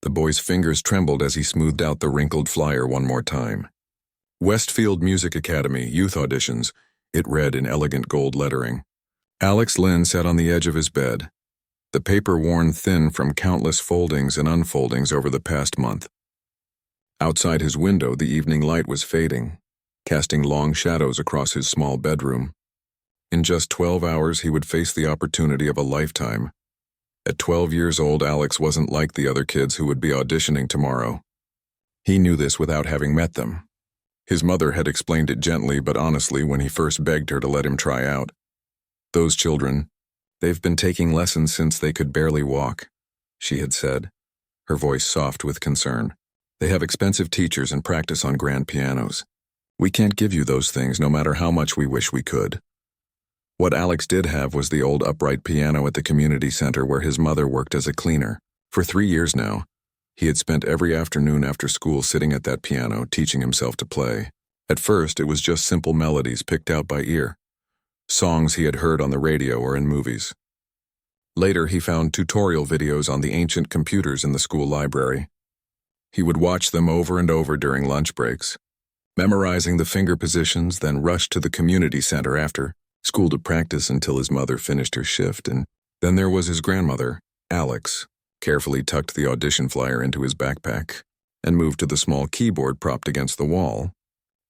The boy's fingers trembled as he smoothed out the wrinkled flyer one more time. Westfield Music Academy, Youth Auditions, it read in elegant gold lettering. Alex Lynn sat on the edge of his bed, the paper worn thin from countless foldings and unfoldings over the past month. Outside his window, the evening light was fading, casting long shadows across his small bedroom. In just 12 hours, he would face the opportunity of a lifetime. At 12 years old, Alex wasn't like the other kids who would be auditioning tomorrow. He knew this without having met them. His mother had explained it gently but honestly when he first begged her to let him try out. Those children, they've been taking lessons since they could barely walk, she had said, her voice soft with concern. They have expensive teachers and practice on grand pianos. We can't give you those things no matter how much we wish we could. What Alex did have was the old upright piano at the community center where his mother worked as a cleaner. For 3 years now, he had spent every afternoon after school sitting at that piano, teaching himself to play. At first, it was just simple melodies picked out by ear, songs he had heard on the radio or in movies. Later, he found tutorial videos on the ancient computers in the school library. He would watch them over and over during lunch breaks, memorizing the finger positions, then rush to the community center after school to practice until his mother finished her shift. And then there was his grandmother, Alex, carefully tucked the audition flyer into his backpack and moved to the small keyboard propped against the wall.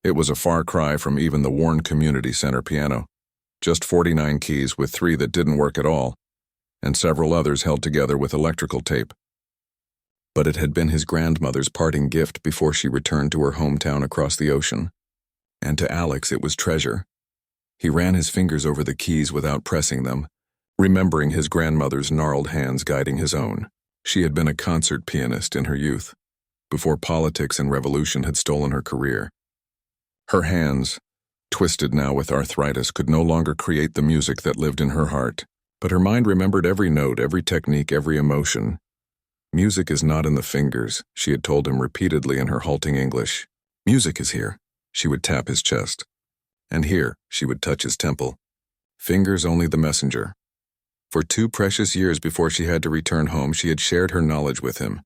It was a far cry from even the worn community center piano. Just 49 keys with 3 that didn't work at all, and several others held together with electrical tape. But it had been his grandmother's parting gift before she returned to her hometown across the ocean. And to Alex it was treasure. He ran his fingers over the keys without pressing them, remembering his grandmother's gnarled hands guiding his own. She had been a concert pianist in her youth, before politics and revolution had stolen her career. Her hands, twisted now with arthritis, could no longer create the music that lived in her heart, but her mind remembered every note, every technique, every emotion. Music is not in the fingers, she had told him repeatedly in her halting English. Music is here, she would tap his chest. And here, she would touch his temple. Fingers only the messenger. For 2 precious years before she had to return home, she had shared her knowledge with him.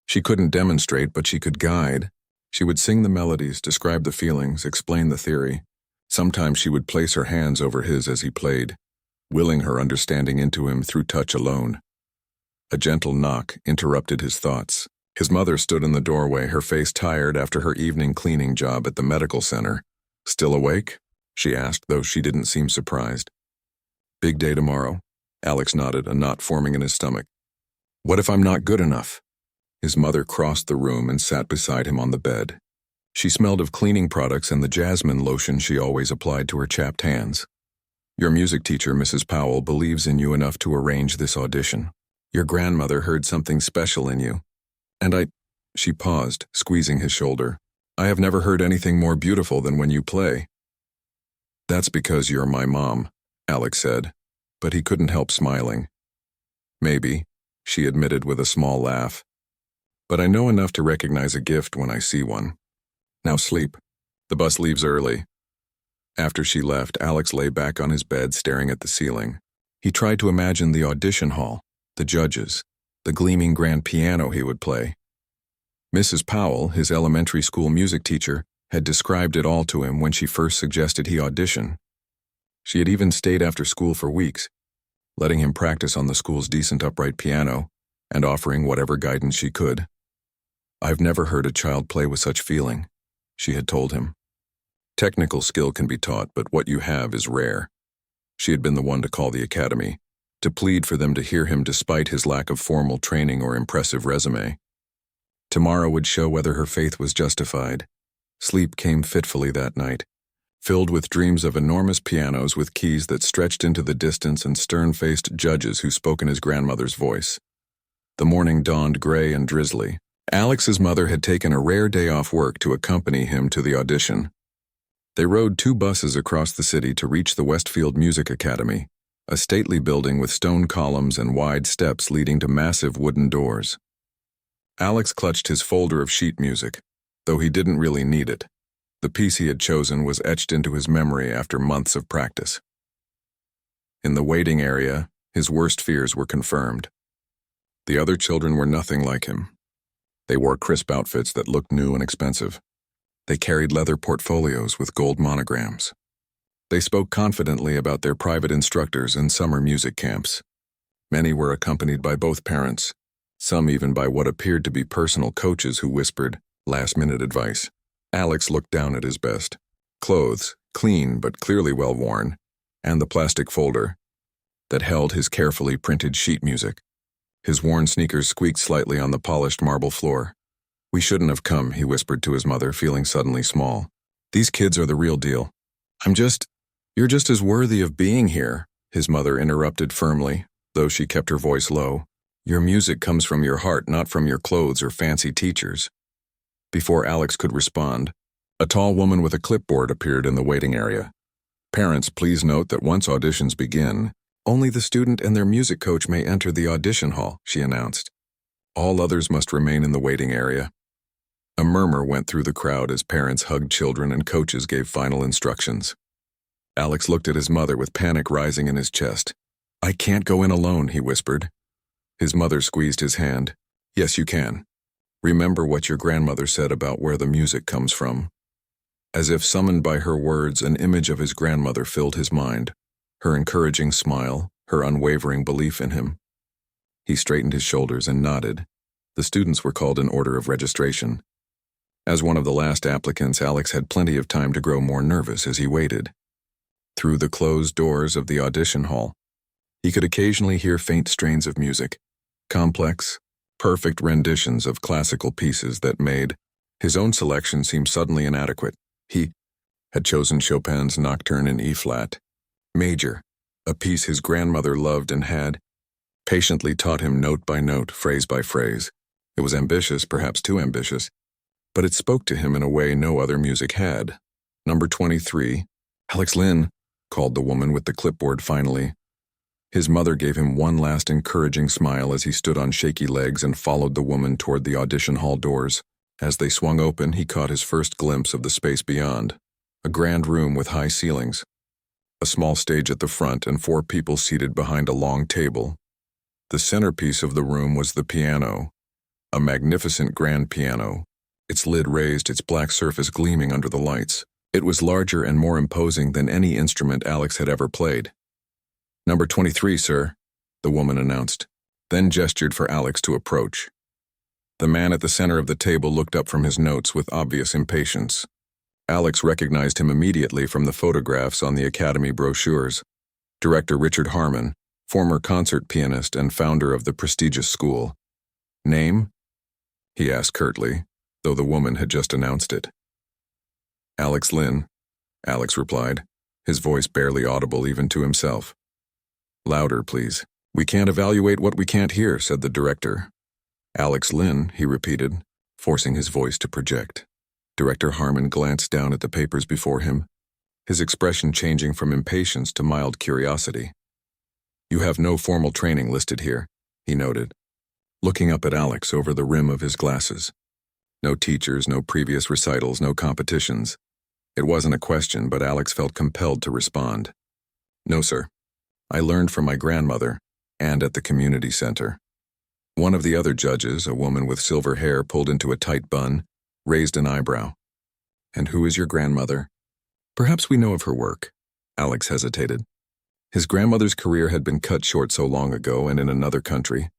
She couldn't demonstrate, but she could guide. She would sing the melodies, describe the feelings, explain the theory. Sometimes she would place her hands over his as he played, willing her understanding into him through touch alone. A gentle knock interrupted his thoughts. His mother stood in the doorway, her face tired after her evening cleaning job at the medical center. "Still awake?" she asked, though she didn't seem surprised. "Big day tomorrow." Alex nodded, a knot forming in his stomach. "What if I'm not good enough?" His mother crossed the room and sat beside him on the bed. She smelled of cleaning products and the jasmine lotion she always applied to her chapped hands. "Your music teacher, Mrs. Powell, believes in you enough to arrange this audition. Your grandmother heard something special in you. And She paused, squeezing his shoulder. "I have never heard anything more beautiful than when you play." "That's because you're my mom," Alex said, but he couldn't help smiling. "Maybe," she admitted with a small laugh. "But I know enough to recognize a gift when I see one. Now sleep. The bus leaves early." After she left, Alex lay back on his bed staring at the ceiling. He tried to imagine the audition hall, the judges, the gleaming grand piano he would play. Mrs. Powell, his elementary school music teacher, had described it all to him when she first suggested he audition. She had even stayed after school for weeks, letting him practice on the school's decent upright piano and offering whatever guidance she could. "I've never heard a child play with such feeling," she had told him. "Technical skill can be taught, but what you have is rare." She had been the one to call the academy, to plead for them to hear him despite his lack of formal training or impressive resume. Tomorrow would show whether her faith was justified. Sleep came fitfully that night, filled with dreams of enormous pianos with keys that stretched into the distance and stern-faced judges who spoke in his grandmother's voice. The morning dawned gray and drizzly. Alex's mother had taken a rare day off work to accompany him to the audition. They rode 2 buses across the city to reach the Westfield Music Academy, a stately building with stone columns and wide steps leading to massive wooden doors. Alex clutched his folder of sheet music, though he didn't really need it. The piece he had chosen was etched into his memory after months of practice. In the waiting area, his worst fears were confirmed. The other children were nothing like him. They wore crisp outfits that looked new and expensive. They carried leather portfolios with gold monograms. They spoke confidently about their private instructors and summer music camps. Many were accompanied by both parents, some even by what appeared to be personal coaches who whispered last-minute advice. Alex looked down at his best clothes, clean but clearly well-worn, and the plastic folder that held his carefully printed sheet music. His worn sneakers squeaked slightly on the polished marble floor. "We shouldn't have come," he whispered to his mother, feeling suddenly small. "These kids are the real deal." You're just as worthy of being here," his mother interrupted firmly, though she kept her voice low. "Your music comes from your heart, not from your clothes or fancy teachers." Before Alex could respond, a tall woman with a clipboard appeared in the waiting area. "Parents, please note that once auditions begin, only the student and their music coach may enter the audition hall," she announced. "All others must remain in the waiting area." A murmur went through the crowd as parents hugged children and coaches gave final instructions. Alex looked at his mother with panic rising in his chest. "I can't go in alone," he whispered. His mother squeezed his hand. "Yes, you can. Remember what your grandmother said about where the music comes from." As if summoned by her words, an image of his grandmother filled his mind, her encouraging smile, her unwavering belief in him. He straightened his shoulders and nodded. The students were called in order of registration. As one of the last applicants, Alex had plenty of time to grow more nervous as he waited. Through the closed doors of the audition hall, he could occasionally hear faint strains of music, complex, perfect renditions of classical pieces that made his own selection seem suddenly inadequate. He had chosen Chopin's Nocturne in E-flat, major, a piece his grandmother loved and had patiently taught him note by note, phrase by phrase. It was ambitious, perhaps too ambitious, but it spoke to him in a way no other music had. "Number 23, Alex Lynn," called the woman with the clipboard finally. His mother gave him one last encouraging smile as he stood on shaky legs and followed the woman toward the audition hall doors. As they swung open, he caught his first glimpse of the space beyond. A grand room with high ceilings, a small stage at the front, and 4 people seated behind a long table. The centerpiece of the room was the piano, a magnificent grand piano, its lid raised, its black surface gleaming under the lights. It was larger and more imposing than any instrument Alex had ever played. "Number 23, sir," the woman announced, then gestured for Alex to approach. The man at the center of the table looked up from his notes with obvious impatience. Alex recognized him immediately from the photographs on the Academy brochures. Director Richard Harmon, former concert pianist and founder of the prestigious school. "Name?" he asked curtly, though the woman had just announced it. "Alex Lynn," Alex replied, his voice barely audible even to himself. "Louder, please." "We can't evaluate what we can't hear," said the director. "Alex Lynn," he repeated, forcing his voice to project. Director Harmon glanced down at the papers before him, his expression changing from impatience to mild curiosity. "You have no formal training listed here," he noted, looking up at Alex over the rim of his glasses. No teachers, no previous recitals, no competitions. It wasn't a question, but Alex felt compelled to respond. "No, sir. I learned from my grandmother, and at the community center." One of the other judges, a woman with silver hair pulled into a tight bun, raised an eyebrow. "And who is your grandmother?" "Perhaps we know of her work." Alex hesitated. His grandmother's career had been cut short so long ago and in another country.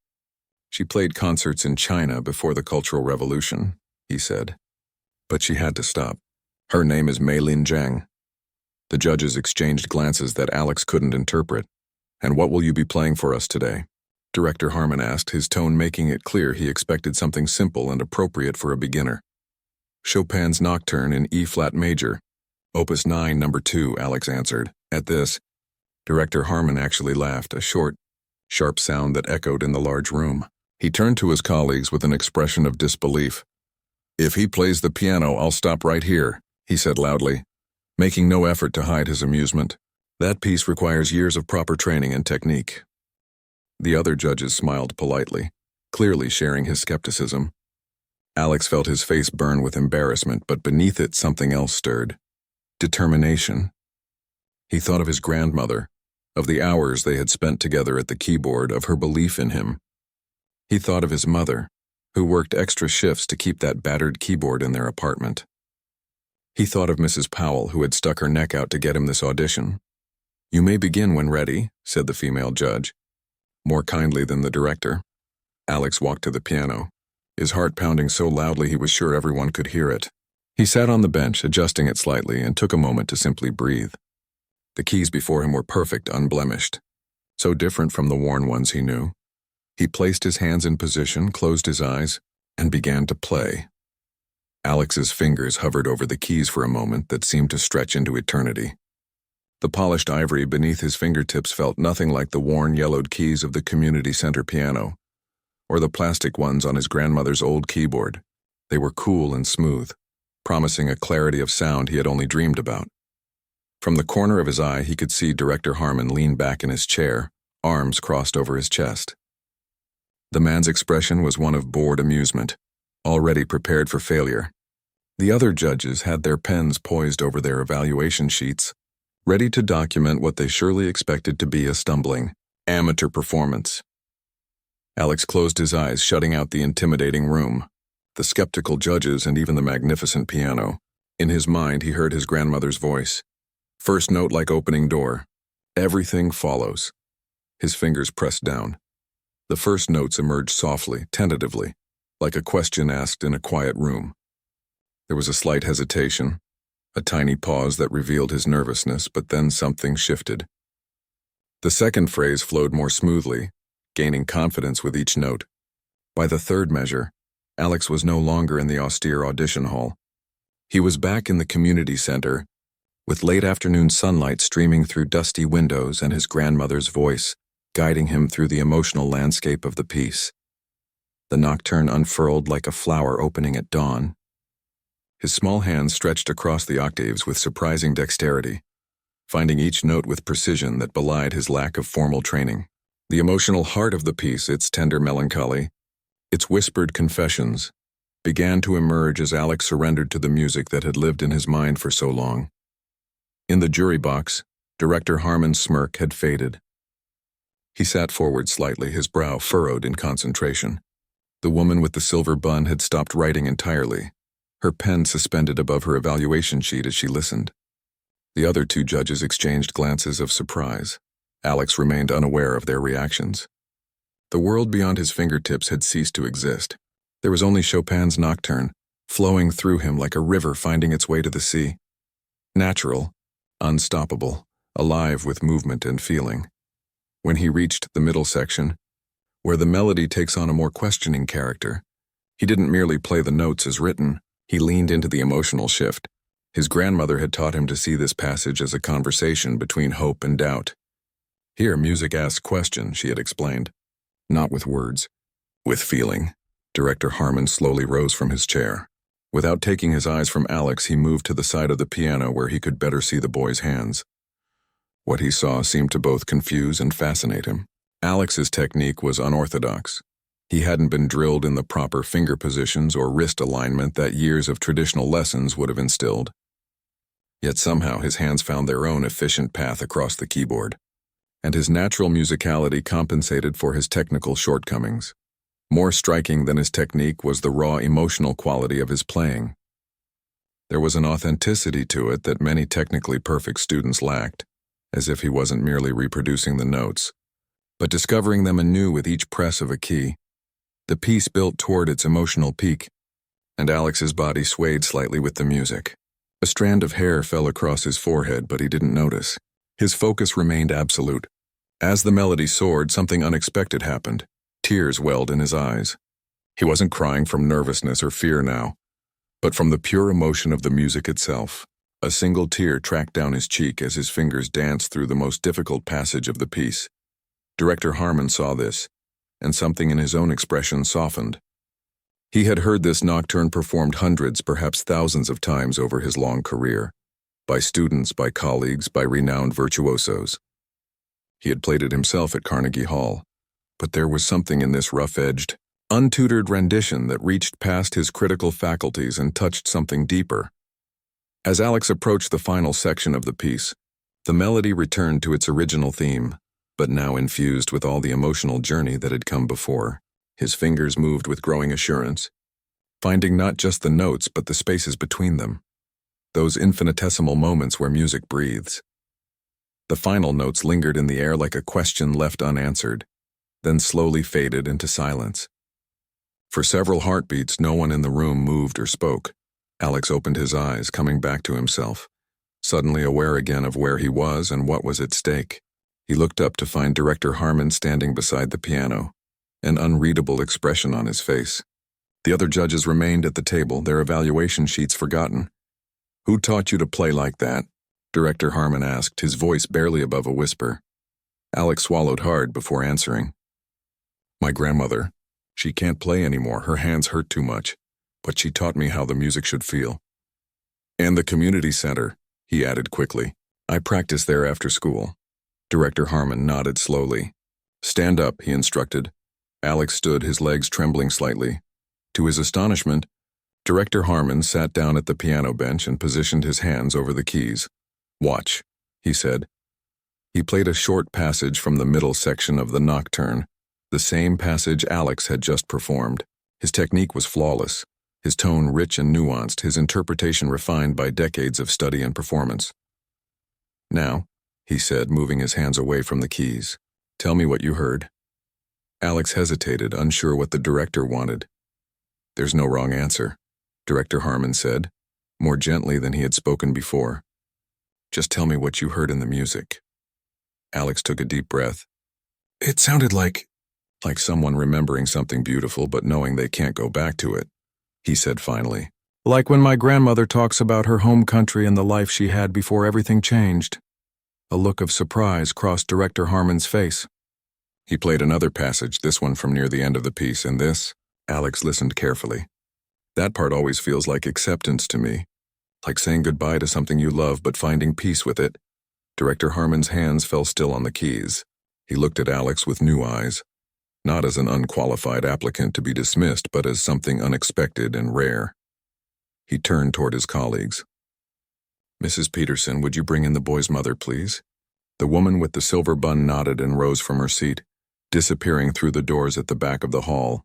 "She played concerts in China before the Cultural Revolution," he said. "But she had to stop. Her name is Meilin Zhang." The judges exchanged glances that Alex couldn't interpret. "And what will you be playing for us today?" Director Harmon asked, his tone making it clear he expected something simple and appropriate for a beginner. "Chopin's Nocturne in E-flat major, Opus 9, number 2, Alex answered. At this, Director Harmon actually laughed, a short, sharp sound that echoed in the large room. He turned to his colleagues with an expression of disbelief. "If he plays the piano, I'll stop right here," he said loudly, making no effort to hide his amusement. "That piece requires years of proper training and technique." The other judges smiled politely, clearly sharing his skepticism. Alex felt his face burn with embarrassment, but beneath it something else stirred. Determination. He thought of his grandmother, of the hours they had spent together at the keyboard, of her belief in him. He thought of his mother, who worked extra shifts to keep that battered keyboard in their apartment. He thought of Mrs. Powell, who had stuck her neck out to get him this audition. "You may begin when ready," said the female judge, more kindly than the director. Alex walked to the piano, his heart pounding so loudly he was sure everyone could hear it. He sat on the bench, adjusting it slightly, and took a moment to simply breathe. The keys before him were perfect, unblemished, so different from the worn ones he knew. He placed his hands in position, closed his eyes, and began to play. Alex's fingers hovered over the keys for a moment that seemed to stretch into eternity. The polished ivory beneath his fingertips felt nothing like the worn, yellowed keys of the community center piano, or the plastic ones on his grandmother's old keyboard. They were cool and smooth, promising a clarity of sound he had only dreamed about. From the corner of his eye, he could see Director Harmon lean back in his chair, arms crossed over his chest. The man's expression was one of bored amusement, already prepared for failure. The other judges had their pens poised over their evaluation sheets, ready to document what they surely expected to be a stumbling, amateur performance. Alex closed his eyes, shutting out the intimidating room, the skeptical judges, and even the magnificent piano. In his mind, he heard his grandmother's voice. First note like opening door. Everything follows. His fingers pressed down. The first notes emerged softly, tentatively, like a question asked in a quiet room. There was a slight hesitation, a tiny pause that revealed his nervousness, but then something shifted. The second phrase flowed more smoothly, gaining confidence with each note. By the third measure, Alex was no longer in the austere audition hall. He was back in the community center, with late afternoon sunlight streaming through dusty windows and his grandmother's voice guiding him through the emotional landscape of the piece. The nocturne unfurled like a flower opening at dawn. His small hands stretched across the octaves with surprising dexterity, finding each note with precision that belied his lack of formal training. The emotional heart of the piece, its tender melancholy, its whispered confessions, began to emerge as Alex surrendered to the music that had lived in his mind for so long. In the jury box, Director Harmon's smirk had faded. He sat forward slightly, his brow furrowed in concentration. The woman with the silver bun had stopped writing entirely, her pen suspended above her evaluation sheet as she listened. The other two judges exchanged glances of surprise. Alex remained unaware of their reactions. The world beyond his fingertips had ceased to exist. There was only Chopin's nocturne, flowing through him like a river finding its way to the sea. Natural, unstoppable, alive with movement and feeling. When he reached the middle section, where the melody takes on a more questioning character, he didn't merely play the notes as written, he leaned into the emotional shift. His grandmother had taught him to see this passage as a conversation between hope and doubt. Here, music asks questions, she had explained. Not with words, with feeling. Director Harmon slowly rose from his chair. Without taking his eyes from Alex, he moved to the side of the piano where he could better see the boy's hands. What he saw seemed to both confuse and fascinate him. Alex's technique was unorthodox. He hadn't been drilled in the proper finger positions or wrist alignment that years of traditional lessons would have instilled. Yet somehow his hands found their own efficient path across the keyboard, and his natural musicality compensated for his technical shortcomings. More striking than his technique was the raw emotional quality of his playing. There was an authenticity to it that many technically perfect students lacked, as if he wasn't merely reproducing the notes, but discovering them anew with each press of a key. The piece built toward its emotional peak, and Alex's body swayed slightly with the music. A strand of hair fell across his forehead, but he didn't notice. His focus remained absolute. As the melody soared, something unexpected happened. Tears welled in his eyes. He wasn't crying from nervousness or fear now, but from the pure emotion of the music itself. A single tear tracked down his cheek as his fingers danced through the most difficult passage of the piece. Director Harmon saw this, and something in his own expression softened. He had heard this nocturne performed hundreds, perhaps thousands of times over his long career, by students, by colleagues, by renowned virtuosos. He had played it himself at Carnegie Hall, but there was something in this rough-edged, untutored rendition that reached past his critical faculties and touched something deeper. As Alex approached the final section of the piece, the melody returned to its original theme, but now infused with all the emotional journey that had come before. His fingers moved with growing assurance, finding not just the notes but the spaces between them, those infinitesimal moments where music breathes. The final notes lingered in the air like a question left unanswered, then slowly faded into silence. For several heartbeats, no one in the room moved or spoke. Alex opened his eyes, coming back to himself, suddenly aware again of where he was and what was at stake. He looked up to find Director Harmon standing beside the piano, an unreadable expression on his face. The other judges remained at the table, their evaluation sheets forgotten. "Who taught you to play like that?" Director Harmon asked, his voice barely above a whisper. Alex swallowed hard before answering. "My grandmother. She can't play anymore, her hands hurt too much, but she taught me how the music should feel." "And the community center," he added quickly. "I practiced there after school." Director Harmon nodded slowly. "Stand up," he instructed. Alex stood, his legs trembling slightly. To his astonishment, Director Harmon sat down at the piano bench and positioned his hands over the keys. "Watch," he said. He played a short passage from the middle section of the nocturne, the same passage Alex had just performed. His technique was flawless, his tone rich and nuanced, his interpretation refined by decades of study and performance. "Now," he said, moving his hands away from the keys, "tell me what you heard." Alex hesitated, unsure what the director wanted. "There's no wrong answer," Director Harmon said, more gently than he had spoken before. "Just tell me what you heard in the music." Alex took a deep breath. "It sounded like someone remembering something beautiful but knowing they can't go back to it," he said finally. "Like when my grandmother talks about her home country and the life she had before everything changed." A look of surprise crossed Director Harmon's face. He played another passage, this one from near the end of the piece, and this, Alex listened carefully. "That part always feels like acceptance to me, like saying goodbye to something you love but finding peace with it." Director Harmon's hands fell still on the keys. He looked at Alex with new eyes, not as an unqualified applicant to be dismissed, but as something unexpected and rare. He turned toward his colleagues. "Mrs. Peterson, would you bring in the boy's mother, please?" The woman with the silver bun nodded and rose from her seat, disappearing through the doors at the back of the hall.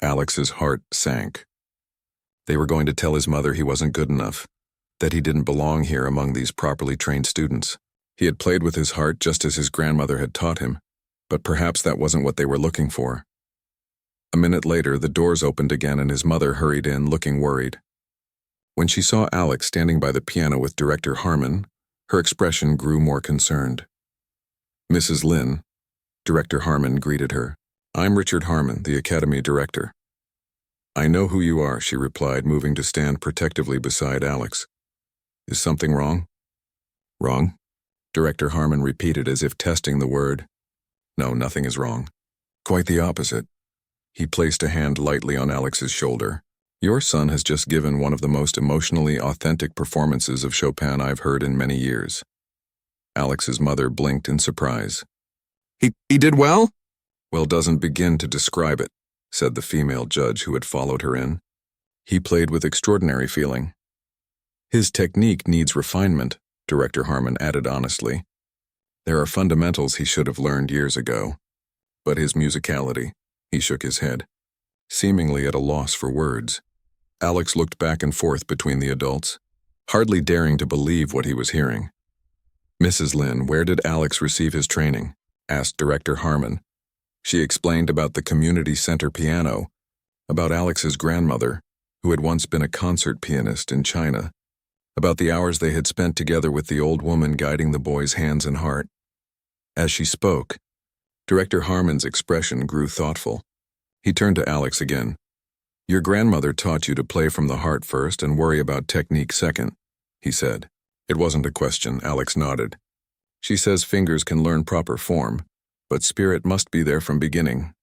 Alex's heart sank. They were going to tell his mother he wasn't good enough, that he didn't belong here among these properly trained students. He had played with his heart just as his grandmother had taught him, but perhaps that wasn't what they were looking for. A minute later, the doors opened again and his mother hurried in, looking worried. When she saw Alex standing by the piano with Director Harmon, her expression grew more concerned. "Mrs. Lynn," Director Harmon greeted her. "I'm Richard Harmon, the Academy Director." "I know who you are," she replied, moving to stand protectively beside Alex. "Is something wrong?" "Wrong?" Director Harmon repeated as if testing the word. "No, nothing is wrong. Quite the opposite." He placed a hand lightly on Alex's shoulder. "Your son has just given one of the most emotionally authentic performances of Chopin I've heard in many years." Alex's mother blinked in surprise. He did well?" "Well doesn't begin to describe it," said the female judge who had followed her in. "He played with extraordinary feeling." "His technique needs refinement," Director Harmon added honestly. "There are fundamentals he should have learned years ago. But his musicality," he shook his head, seemingly at a loss for words. Alex looked back and forth between the adults, hardly daring to believe what he was hearing. "Mrs. Lynn, where did Alex receive his training?" asked Director Harmon. She explained about the community center piano, about Alex's grandmother, who had once been a concert pianist in China, about the hours they had spent together with the old woman guiding the boy's hands and heart. As she spoke, Director Harmon's expression grew thoughtful. He turned to Alex again. "Your grandmother taught you to play from the heart first and worry about technique second," he said. It wasn't a question, Alex nodded. "She says fingers can learn proper form, but spirit must be there from beginning."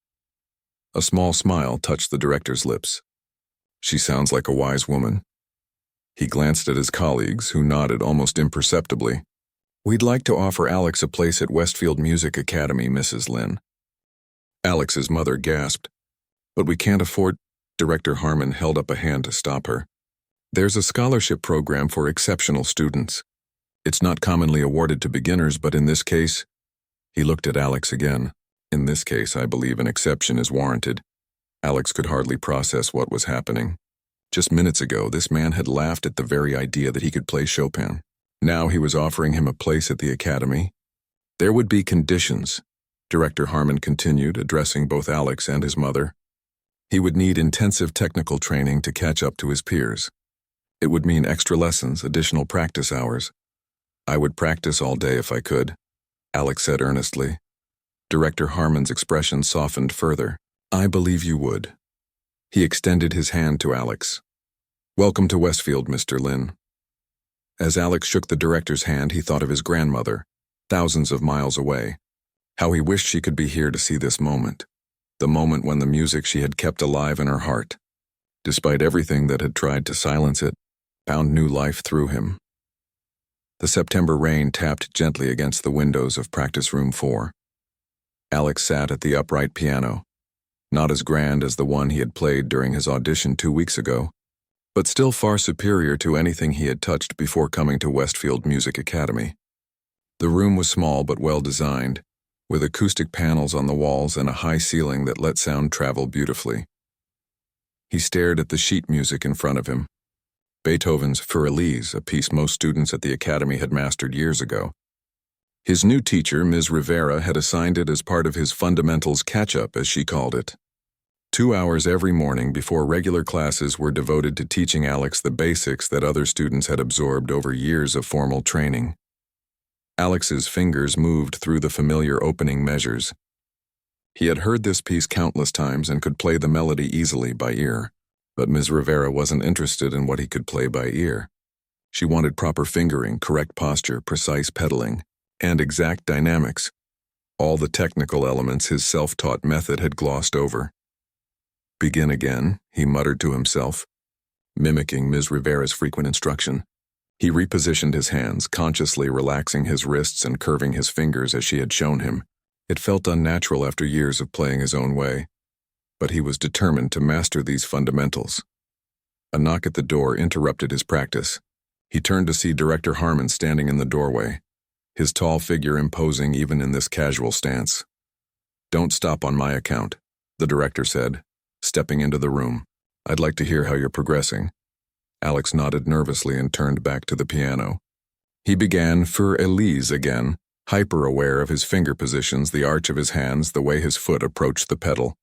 A small smile touched the director's lips. "She sounds like a wise woman." He glanced at his colleagues, who nodded almost imperceptibly. "We'd like to offer Alex a place at Westfield Music Academy, Mrs. Lynn." Alex's mother gasped. "But we can't afford—" Director Harmon held up a hand to stop her. "There's a scholarship program for exceptional students. It's not commonly awarded to beginners, but in this case—" He looked at Alex again. "In this case, I believe an exception is warranted." Alex could hardly process what was happening. Just minutes ago, this man had laughed at the very idea that he could play Chopin. Now he was offering him a place at the academy. There would be conditions, Director Harmon continued, addressing both Alex and his mother. He would need intensive technical training to catch up to his peers. It would mean extra lessons, additional practice hours. I would practice all day if I could, Alex said earnestly. Director Harmon's expression softened further. I believe you would. He extended his hand to Alex. Welcome to Westfield, Mr. Lin. As Alex shook the director's hand, he thought of his grandmother, thousands of miles away. How he wished she could be here to see this moment. The moment when the music she had kept alive in her heart, despite everything that had tried to silence it, found new life through him. The September rain tapped gently against the windows of Practice Room 4. Alex sat at the upright piano, not as grand as the one he had played during his audition 2 weeks ago, but still far superior to anything he had touched before coming to Westfield Music Academy. The room was small but well designed, with acoustic panels on the walls and a high ceiling that let sound travel beautifully. He stared at the sheet music in front of him. Beethoven's Für Elise, a piece most students at the academy had mastered years ago. His new teacher, Ms. Rivera, had assigned it as part of his fundamentals catch-up, as she called it. 2 hours every morning before regular classes were devoted to teaching Alex the basics that other students had absorbed over years of formal training. Alex's fingers moved through the familiar opening measures. He had heard this piece countless times and could play the melody easily by ear, but Ms. Rivera wasn't interested in what he could play by ear. She wanted proper fingering, correct posture, precise pedaling, and exact dynamics. All the technical elements his self-taught method had glossed over. Begin again, he muttered to himself, mimicking Ms. Rivera's frequent instruction. He repositioned his hands, consciously relaxing his wrists and curving his fingers as she had shown him. It felt unnatural after years of playing his own way, but he was determined to master these fundamentals. A knock at the door interrupted his practice. He turned to see Director Harmon standing in the doorway, his tall figure imposing even in this casual stance. Don't stop on my account, the director said, stepping into the room. I'd like to hear how you're progressing. Alex nodded nervously and turned back to the piano. He began Für Elise again, hyper-aware of his finger positions, the arch of his hands, the way his foot approached the pedal.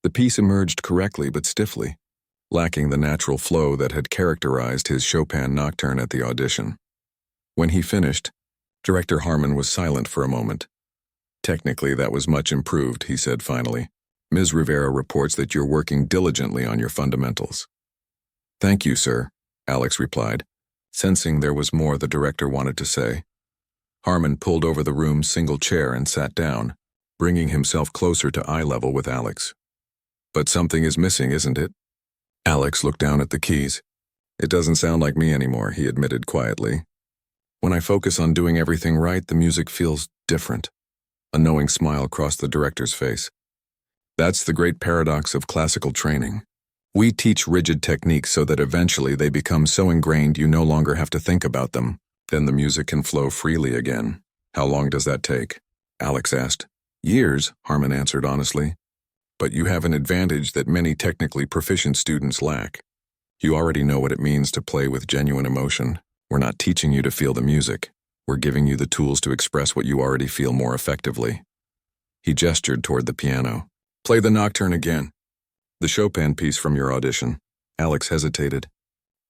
The piece emerged correctly but stiffly, lacking the natural flow that had characterized his Chopin nocturne at the audition. When he finished, Director Harmon was silent for a moment. Technically, that was much improved, he said finally. Ms. Rivera reports that you're working diligently on your fundamentals. Thank you, sir, Alex replied, sensing there was more the director wanted to say. Harmon pulled over the room's single chair and sat down, bringing himself closer to eye level with Alex. But something is missing, isn't it? Alex looked down at the keys. It doesn't sound like me anymore, he admitted quietly. When I focus on doing everything right, the music feels different. A knowing smile crossed the director's face. That's the great paradox of classical training. We teach rigid techniques so that eventually they become so ingrained you no longer have to think about them. Then the music can flow freely again. How long does that take? Alex asked. Years, Harmon answered honestly. But you have an advantage that many technically proficient students lack. You already know what it means to play with genuine emotion. We're not teaching you to feel the music. We're giving you the tools to express what you already feel more effectively. He gestured toward the piano. Play the nocturne again. The Chopin piece from your audition. Alex hesitated.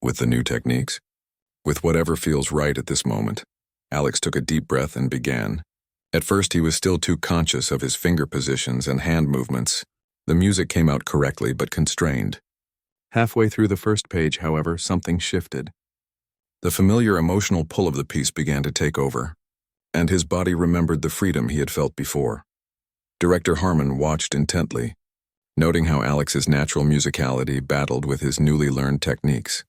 With the new techniques? With whatever feels right at this moment. Alex took a deep breath and began. At first he was still too conscious of his finger positions and hand movements. The music came out correctly but constrained. Halfway through the first page, however, something shifted. The familiar emotional pull of the piece began to take over, and his body remembered the freedom he had felt before. Director Harmon watched intently, noting how Alex's natural musicality battled with his newly learned techniques.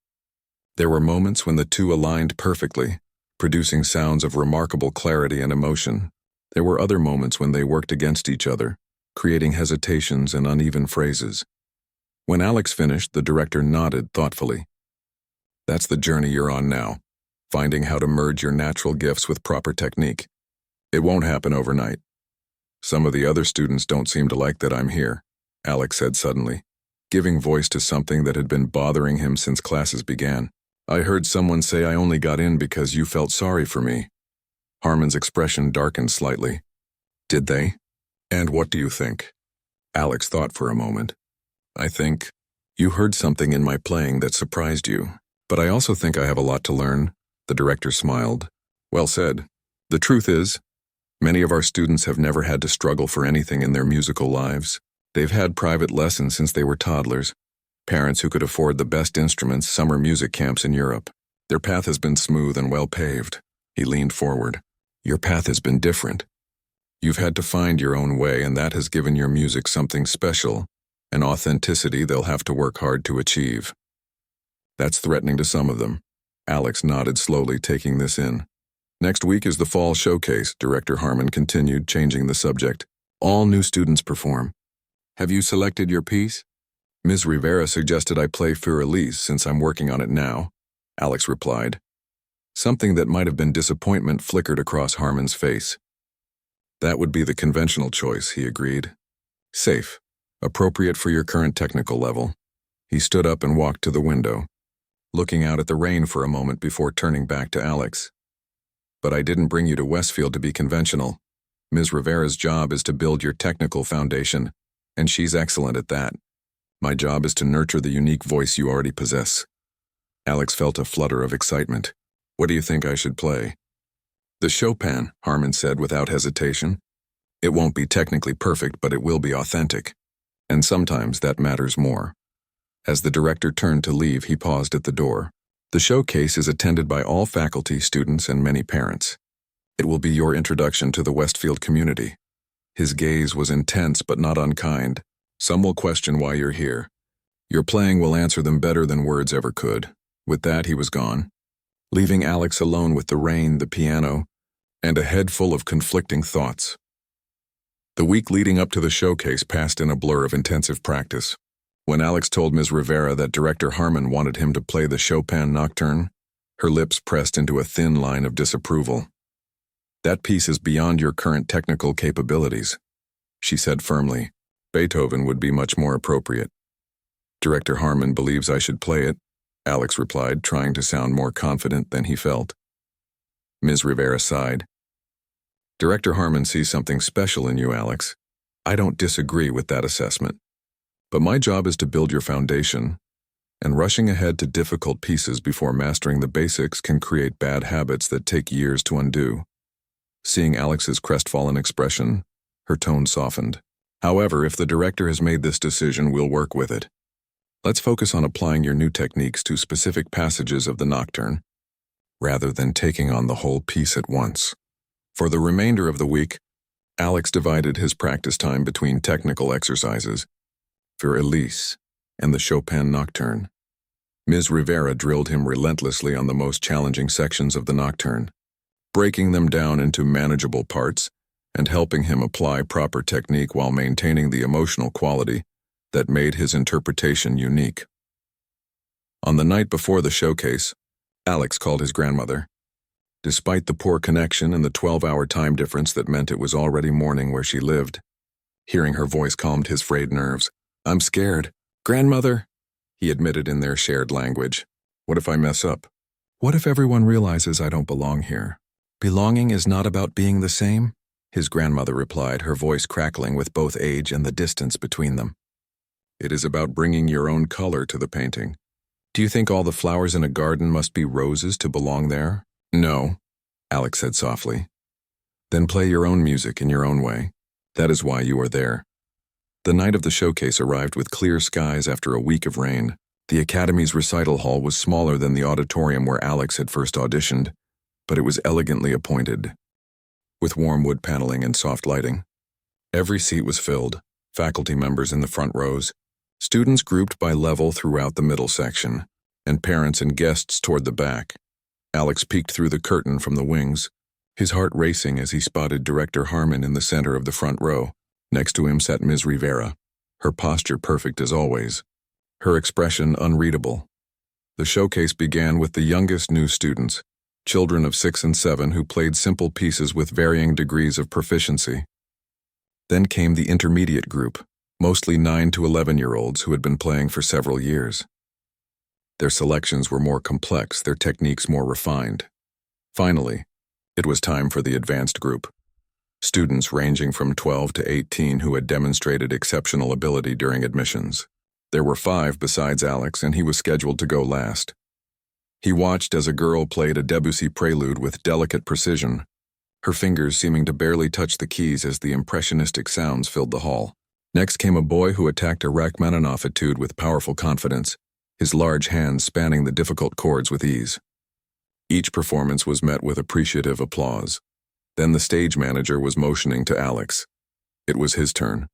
There were moments when the two aligned perfectly, producing sounds of remarkable clarity and emotion. There were other moments when they worked against each other, creating hesitations and uneven phrases. When Alex finished, the director nodded thoughtfully. That's the journey you're on now, finding how to merge your natural gifts with proper technique. It won't happen overnight. Some of the other students don't seem to like that I'm here. Alex said suddenly, giving voice to something that had been bothering him since classes began. I heard someone say I only got in because you felt sorry for me. Harmon's expression darkened slightly. Did they? And what do you think? Alex thought for a moment. I think you heard something in my playing that surprised you, but I also think I have a lot to learn. The director smiled. Well said. The truth is, many of our students have never had to struggle for anything in their musical lives. They've had private lessons since they were toddlers, parents who could afford the best instruments, summer music camps in Europe. Their path has been smooth and well paved. He leaned forward. Your path has been different. You've had to find your own way, and that has given your music something special, an authenticity they'll have to work hard to achieve. That's threatening to some of them. Alex nodded slowly, taking this in. Next week is the fall showcase, Director Harmon continued, changing the subject. All new students perform. Have you selected your piece? Ms. Rivera suggested I play Für Elise since I'm working on it now, Alex replied. Something that might have been disappointment flickered across Harmon's face. That would be the conventional choice, he agreed. Safe, appropriate for your current technical level. He stood up and walked to the window, looking out at the rain for a moment before turning back to Alex. But I didn't bring you to Westfield to be conventional. Ms. Rivera's job is to build your technical foundation, and she's excellent at that. My job is to nurture the unique voice you already possess. Alex felt a flutter of excitement. What do you think I should play? The Chopin, Harmon said without hesitation. It won't be technically perfect, but it will be authentic. And sometimes that matters more. As the director turned to leave, he paused at the door. The showcase is attended by all faculty, students, and many parents. It will be your introduction to the Westfield community. His gaze was intense but not unkind. Some will question why you're here. Your playing will answer them better than words ever could. With that, he was gone, leaving Alex alone with the rain, the piano, and a head full of conflicting thoughts. The week leading up to the showcase passed in a blur of intensive practice. When Alex told Ms. Rivera that Director Harmon wanted him to play the Chopin Nocturne, her lips pressed into a thin line of disapproval. That piece is beyond your current technical capabilities, she said firmly. Beethoven would be much more appropriate. Director Harmon believes I should play it, Alex replied, trying to sound more confident than he felt. Ms. Rivera sighed. Director Harmon sees something special in you, Alex. I don't disagree with that assessment. But my job is to build your foundation, and rushing ahead to difficult pieces before mastering the basics can create bad habits that take years to undo. Seeing Alex's crestfallen expression, her tone softened. However, if the director has made this decision, we'll work with it. Let's focus on applying your new techniques to specific passages of the nocturne, rather than taking on the whole piece at once. For the remainder of the week, Alex divided his practice time between technical exercises, Für Elise, and the Chopin Nocturne. Ms. Rivera drilled him relentlessly on the most challenging sections of the nocturne, breaking them down into manageable parts and helping him apply proper technique while maintaining the emotional quality that made his interpretation unique. On the night before the showcase, Alex called his grandmother. Despite the poor connection and the 12-hour time difference that meant it was already morning where she lived, hearing her voice calmed his frayed nerves. I'm scared. Grandmother, he admitted in their shared language. What if I mess up? What if everyone realizes I don't belong here? Belonging is not about being the same, his grandmother replied, her voice crackling with both age and the distance between them. It is about bringing your own color to the painting. Do you think all the flowers in a garden must be roses to belong there? No, Alex said softly. Then play your own music in your own way. That is why you are there. The night of the showcase arrived with clear skies after a week of rain. The Academy's recital hall was smaller than the auditorium where Alex had first auditioned, but it was elegantly appointed, with warm wood paneling and soft lighting. Every seat was filled, faculty members in the front rows, students grouped by level throughout the middle section, and parents and guests toward the back. Alex peeked through the curtain from the wings, his heart racing as he spotted Director Harmon in the center of the front row. Next to him sat Ms. Rivera, her posture perfect as always, her expression unreadable. The showcase began with the youngest new students, children of 6 and 7 who played simple pieces with varying degrees of proficiency. Then came the intermediate group, mostly 9 to 11-year-olds who had been playing for several years. Their selections were more complex, their techniques more refined. Finally, it was time for the advanced group. Students ranging from 12 to 18 who had demonstrated exceptional ability during admissions. There were 5 besides Alex, and he was scheduled to go last. He watched as a girl played a Debussy prelude with delicate precision, her fingers seeming to barely touch the keys as the impressionistic sounds filled the hall. Next came a boy who attacked a Rachmaninoff etude with powerful confidence, his large hands spanning the difficult chords with ease. Each performance was met with appreciative applause. Then the stage manager was motioning to Alex. It was his turn.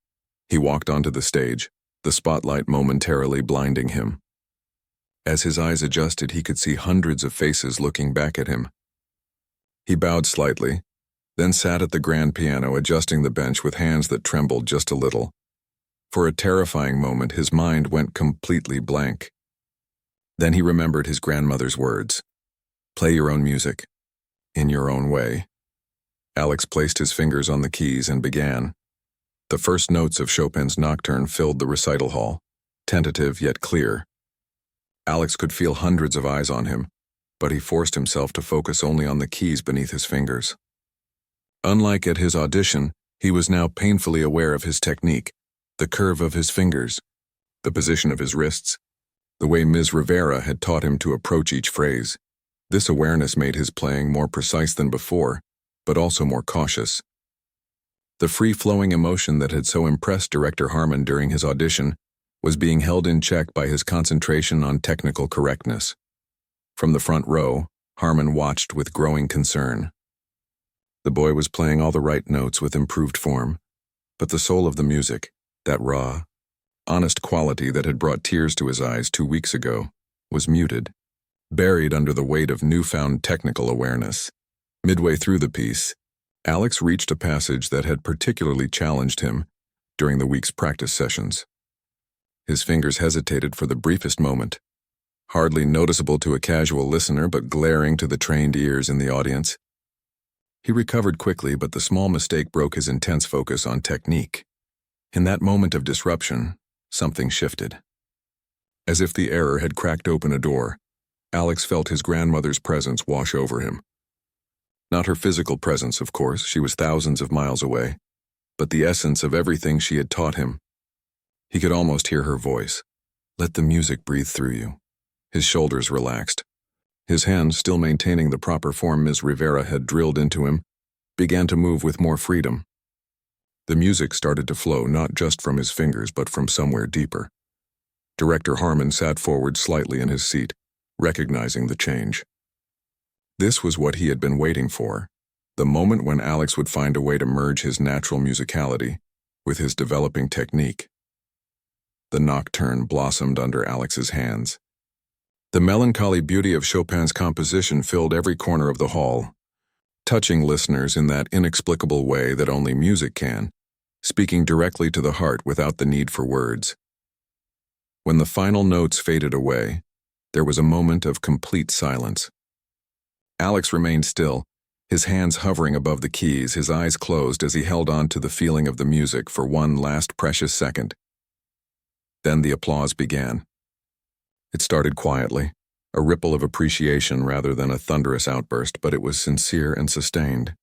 He walked onto the stage, the spotlight momentarily blinding him. As his eyes adjusted, he could see hundreds of faces looking back at him. He bowed slightly, then sat at the grand piano, adjusting the bench with hands that trembled just a little. For a terrifying moment, his mind went completely blank. Then he remembered his grandmother's words. Play your own music, in your own way. Alex placed his fingers on the keys and began. The first notes of Chopin's Nocturne filled the recital hall, tentative yet clear. Alex could feel hundreds of eyes on him, but he forced himself to focus only on the keys beneath his fingers. Unlike at his audition, he was now painfully aware of his technique, the curve of his fingers, the position of his wrists, the way Ms. Rivera had taught him to approach each phrase. This awareness made his playing more precise than before, but also more cautious. The free-flowing emotion that had so impressed Director Harmon during his audition was being held in check by his concentration on technical correctness. From the front row, Harmon watched with growing concern. The boy was playing all the right notes with improved form, but the soul of the music, that raw, honest quality that had brought tears to his eyes 2 weeks ago, was muted, buried under the weight of newfound technical awareness. Midway through the piece, Alex reached a passage that had particularly challenged him during the week's practice sessions. His fingers hesitated for the briefest moment, hardly noticeable to a casual listener but glaring to the trained ears in the audience. He recovered quickly, but the small mistake broke his intense focus on technique. In that moment of disruption, something shifted. As if the error had cracked open a door, Alex felt his grandmother's presence wash over him. Not her physical presence, of course, she was thousands of miles away, but the essence of everything she had taught him. He could almost hear her voice. Let the music breathe through you. His shoulders relaxed. His hands, still maintaining the proper form Ms. Rivera had drilled into him, began to move with more freedom. The music started to flow not just from his fingers but from somewhere deeper. Director Harmon sat forward slightly in his seat, recognizing the change. This was what he had been waiting for, the moment when Alex would find a way to merge his natural musicality with his developing technique. The Nocturne blossomed under Alex's hands. The melancholy beauty of Chopin's composition filled every corner of the hall, touching listeners in that inexplicable way that only music can, speaking directly to the heart without the need for words. When the final notes faded away, there was a moment of complete silence. Alex remained still, his hands hovering above the keys, his eyes closed as he held on to the feeling of the music for one last precious second. Then the applause began. It started quietly, a ripple of appreciation rather than a thunderous outburst, but it was sincere and sustained.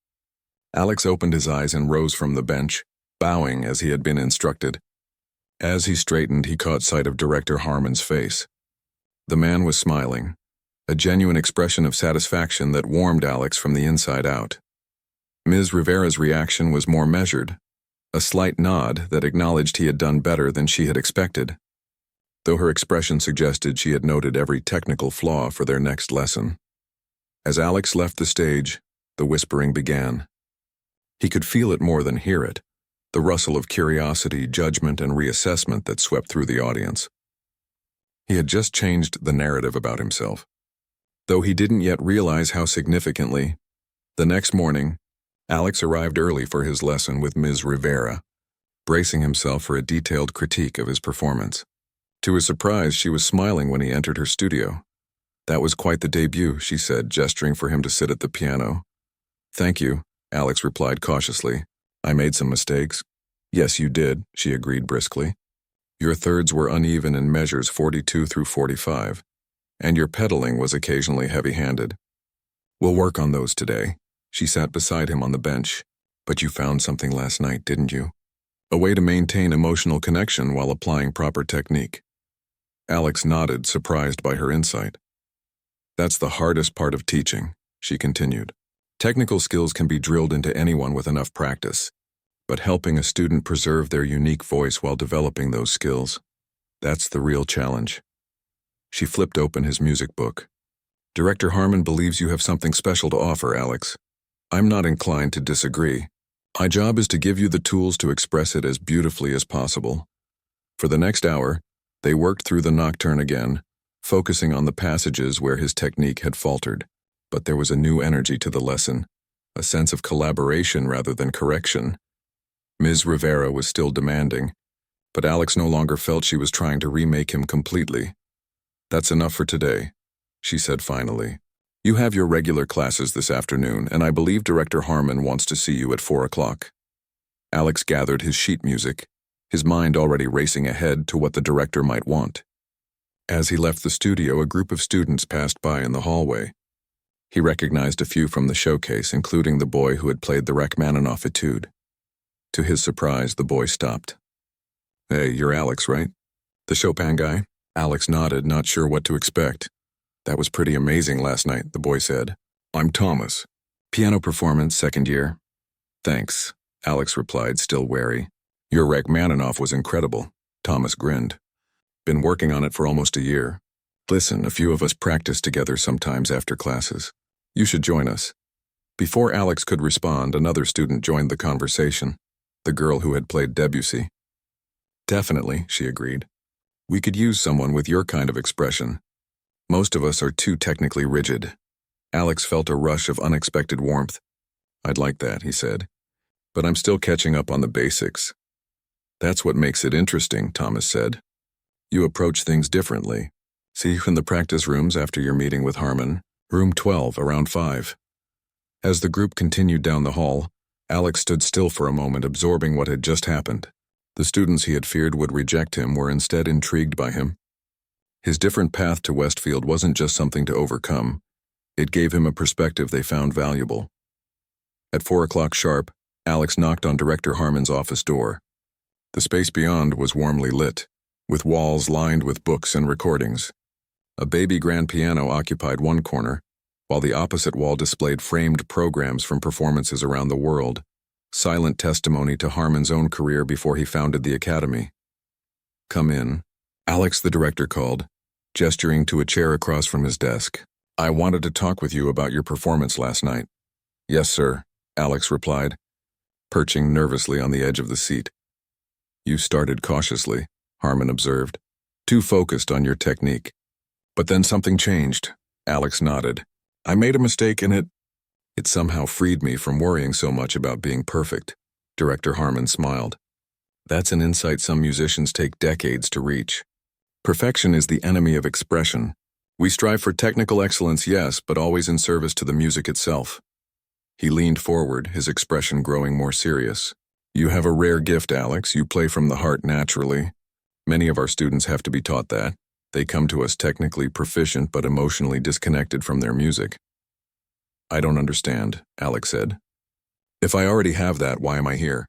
Alex opened his eyes and rose from the bench, bowing as he had been instructed. As he straightened, he caught sight of Director Harmon's face. The man was smiling, a genuine expression of satisfaction that warmed Alex from the inside out. Ms. Rivera's reaction was more measured, a slight nod that acknowledged he had done better than she had expected, though her expression suggested she had noted every technical flaw for their next lesson. As Alex left the stage, the whispering began. He could feel it more than hear it, the rustle of curiosity, judgment, and reassessment that swept through the audience. He had just changed the narrative about himself. Though he didn't yet realize how significantly, the next morning, Alex arrived early for his lesson with Ms. Rivera, bracing himself for a detailed critique of his performance. To his surprise, she was smiling when he entered her studio. That was quite the debut, she said, gesturing for him to sit at the piano. Thank you, Alex replied cautiously. I made some mistakes. Yes, you did, she agreed briskly. Your thirds were uneven in measures 42 through 45, and your pedaling was occasionally heavy-handed. We'll work on those today. She sat beside him on the bench. But you found something last night, didn't you? A way to maintain emotional connection while applying proper technique. Alex nodded, surprised by her insight. That's the hardest part of teaching, she continued. Technical skills can be drilled into anyone with enough practice, but helping a student preserve their unique voice while developing those skills, that's the real challenge. She flipped open his music book. Director Harmon believes you have something special to offer, Alex. I'm not inclined to disagree. My job is to give you the tools to express it as beautifully as possible. For the next hour, they worked through the nocturne again, focusing on the passages where his technique had faltered. But there was a new energy to the lesson, a sense of collaboration rather than correction. Ms. Rivera was still demanding, but Alex no longer felt she was trying to remake him completely. That's enough for today, she said finally. You have your regular classes this afternoon, and I believe Director Harmon wants to see you at 4 o'clock. Alex gathered his sheet music, his mind already racing ahead to what the director might want. As he left the studio, a group of students passed by in the hallway. He recognized a few from the showcase, including the boy who had played the Rachmaninoff etude. To his surprise, the boy stopped. Hey, you're Alex, right? The Chopin guy? Alex nodded, not sure what to expect. That was pretty amazing last night, the boy said. I'm Thomas. Piano performance, second year. Thanks, Alex replied, still wary. Your Rachmaninoff was incredible, Thomas grinned. Been working on it for almost a year. Listen, a few of us practice together sometimes after classes. You should join us. Before Alex could respond, another student joined the conversation, the girl who had played Debussy. Definitely, she agreed. We could use someone with your kind of expression. Most of us are too technically rigid. Alex felt a rush of unexpected warmth. I'd like that, he said. But I'm still catching up on the basics. That's what makes it interesting, Thomas said. You approach things differently. See you in the practice rooms after your meeting with Harmon. Room 12, around 5. As the group continued down the hall, Alex stood still for a moment, absorbing what had just happened. The students he had feared would reject him were instead intrigued by him. His different path to Westfield wasn't just something to overcome. It gave him a perspective they found valuable. At 4 o'clock sharp, Alex knocked on Director Harmon's office door. The space beyond was warmly lit, with walls lined with books and recordings. A baby grand piano occupied one corner, while the opposite wall displayed framed programs from performances around the world, silent testimony to Harmon's own career before he founded the academy. Come in, Alex, the director called, gesturing to a chair across from his desk. I wanted to talk with you about your performance last night. Yes, sir, Alex replied, perching nervously on the edge of the seat. You started cautiously, Harmon observed, too focused on your technique. But then something changed, Alex nodded. I made a mistake and it somehow freed me from worrying so much about being perfect. Director Harmon smiled. That's an insight some musicians take decades to reach. Perfection is the enemy of expression. We strive for technical excellence, yes, but always in service to the music itself. He leaned forward, his expression growing more serious. You have a rare gift, Alex. You play from the heart naturally. Many of our students have to be taught that. They come to us technically proficient but emotionally disconnected from their music. I don't understand, Alex said. If I already have that, why am I here?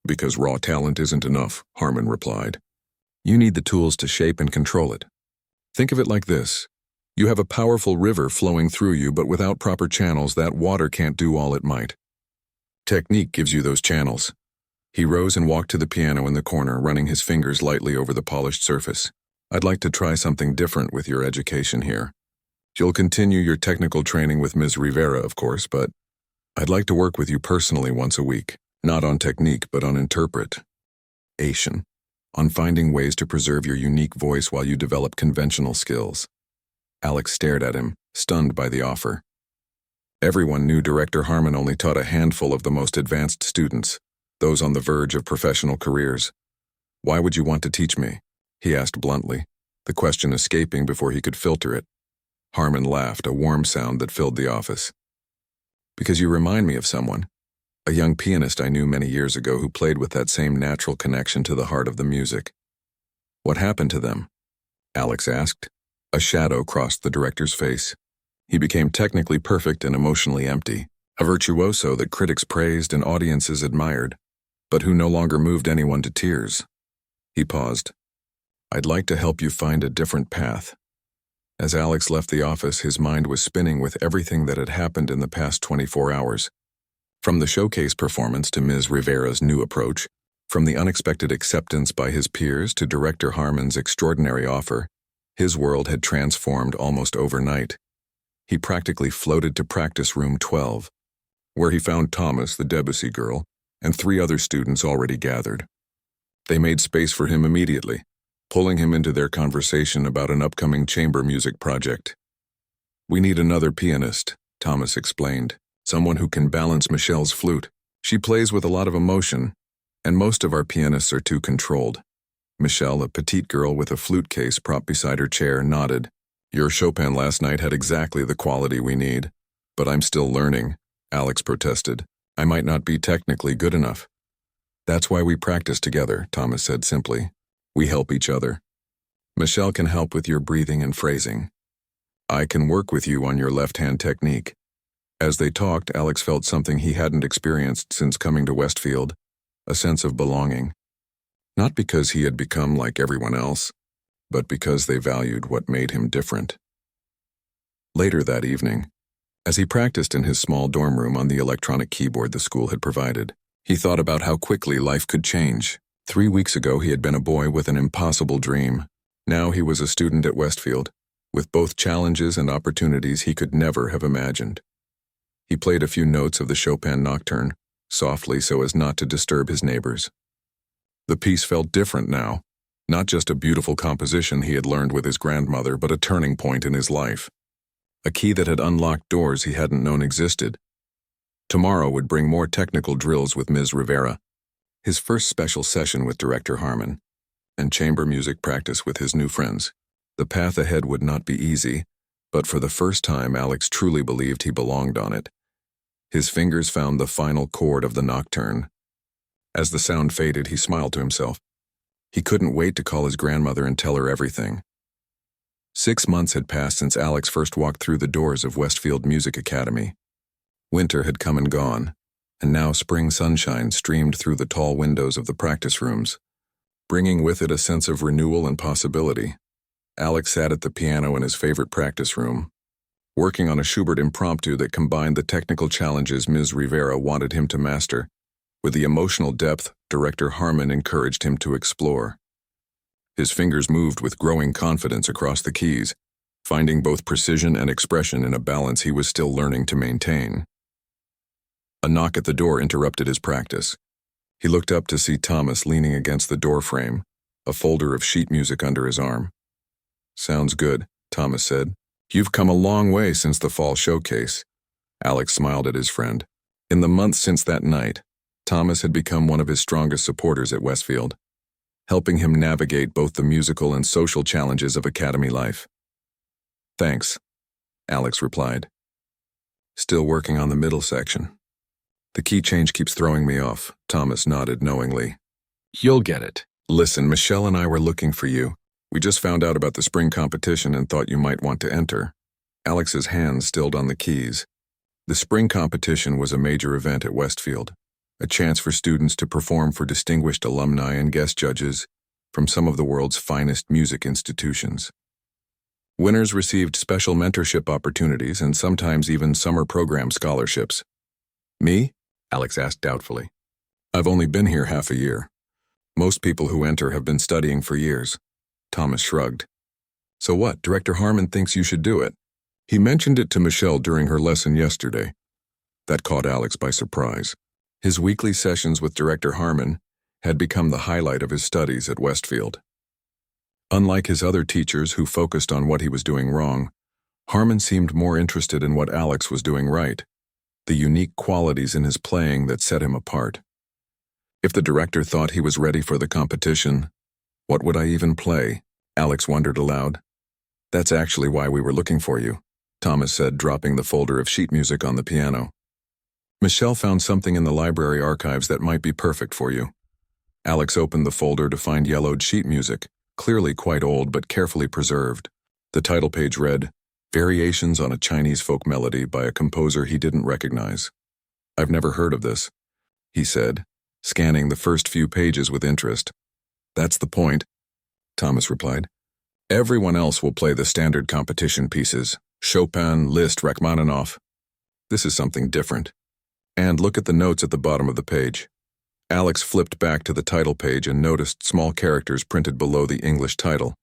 Because raw talent isn't enough, Harmon replied. You need the tools to shape and control it. Think of it like this. You have a powerful river flowing through you, but without proper channels, that water can't do all it might. Technique gives you those channels. He rose and walked to the piano in the corner, running his fingers lightly over the polished surface. I'd like to try something different with your education here. You'll continue your technical training with Ms. Rivera, of course, but I'd like to work with you personally once a week, not on technique, but on interpretation, on finding ways to preserve your unique voice while you develop conventional skills. Alex stared at him, stunned by the offer. Everyone knew Director Harmon only taught a handful of the most advanced students, those on the verge of professional careers. Why would you want to teach me? He asked bluntly, the question escaping before he could filter it. Harmon laughed, a warm sound that filled the office. Because you remind me of someone. a young pianist I knew many years ago who played with that same natural connection to the heart of the music. What happened to them? Alex asked. A shadow crossed the director's face. He became technically perfect and emotionally empty, a virtuoso that critics praised and audiences admired, but who no longer moved anyone to tears. He paused. I'd like to help you find a different path. As Alex left the office, his mind was spinning with everything that had happened in the past 24 hours. From the showcase performance to Ms. Rivera's new approach, from the unexpected acceptance by his peers to Director Harmon's extraordinary offer, his world had transformed almost overnight. He practically floated to practice room 12, where he found Thomas, the Debussy girl, and 3 other students already gathered. They made space for him immediately, pulling him into their conversation about an upcoming chamber music project. We need another pianist, Thomas explained, someone who can balance Michelle's flute. She plays with a lot of emotion, and most of our pianists are too controlled. Michelle, a petite girl with a flute case propped beside her chair, nodded. Your Chopin last night had exactly the quality we need. But I'm still learning, Alex protested. I might not be technically good enough. That's why we practice together, Thomas said simply. We help each other. Michelle can help with your breathing and phrasing. I can work with you on your left-hand technique. As they talked, Alex felt something he hadn't experienced since coming to Westfield, a sense of belonging. Not because he had become like everyone else, but because they valued what made him different. Later that evening, as he practiced in his small dorm room on the electronic keyboard the school had provided, he thought about how quickly life could change. 3 weeks ago, he had been a boy with an impossible dream. Now he was a student at Westfield, with both challenges and opportunities he could never have imagined. He played a few notes of the Chopin Nocturne, softly so as not to disturb his neighbors. The piece felt different now, not just a beautiful composition he had learned with his grandmother, but a turning point in his life. A key that had unlocked doors he hadn't known existed. Tomorrow would bring more technical drills with Ms. Rivera, his first special session with Director Harmon, and chamber music practice with his new friends. The path ahead would not be easy, but for the first time Alex truly believed he belonged on it. His fingers found the final chord of the Nocturne. As the sound faded, he smiled to himself. He couldn't wait to call his grandmother and tell her everything. 6 months had passed since Alex first walked through the doors of Westfield Music Academy. Winter had come and gone, and now spring sunshine streamed through the tall windows of the practice rooms, bringing with it a sense of renewal and possibility. Alex sat at the piano in his favorite practice room, working on a Schubert impromptu that combined the technical challenges Ms. Rivera wanted him to master with the emotional depth Director Harmon encouraged him to explore. His fingers moved with growing confidence across the keys, finding both precision and expression in a balance he was still learning to maintain. A knock at the door interrupted his practice. He looked up to see Thomas leaning against the door frame, a folder of sheet music under his arm. Sounds good, Thomas said. You've come a long way since the fall showcase. Alex smiled at his friend. In the months since that night, Thomas had become one of his strongest supporters at Westfield, helping him navigate both the musical and social challenges of academy life. Thanks, Alex replied. Still working on the middle section. The key change keeps throwing me off, Thomas nodded knowingly. You'll get it. Listen, Michelle and I were looking for you. We just found out about the spring competition and thought you might want to enter. Alex's hands stilled on the keys. The spring competition was a major event at Westfield, a chance for students to perform for distinguished alumni and guest judges from some of the world's finest music institutions. Winners received special mentorship opportunities and sometimes even summer program scholarships. Me? Alex asked doubtfully. I've only been here half a year. Most people who enter have been studying for years. Thomas shrugged. So what? Director Harmon thinks you should do it. He mentioned it to Michelle during her lesson yesterday. That caught Alex by surprise. His weekly sessions with Director Harmon had become the highlight of his studies at Westfield. Unlike his other teachers who focused on what he was doing wrong, Harmon seemed more interested in what Alex was doing right, the unique qualities in his playing that set him apart. If the director thought he was ready for the competition, what would I even play? Alex wondered aloud. That's actually why we were looking for you, Thomas said, dropping the folder of sheet music on the piano. Michelle found something in the library archives that might be perfect for you. Alex opened the folder to find yellowed sheet music, clearly quite old but carefully preserved. The title page read, "Variations on a Chinese Folk Melody by a Composer He Didn't Recognize." "I've never heard of this," he said, scanning the first few pages with interest. "That's the point," Thomas replied. "Everyone else will play the standard competition pieces, Chopin, Liszt, Rachmaninoff. This is something different. And look at the notes at the bottom of the page." Alex flipped back to the title page and noticed small characters printed below the English title,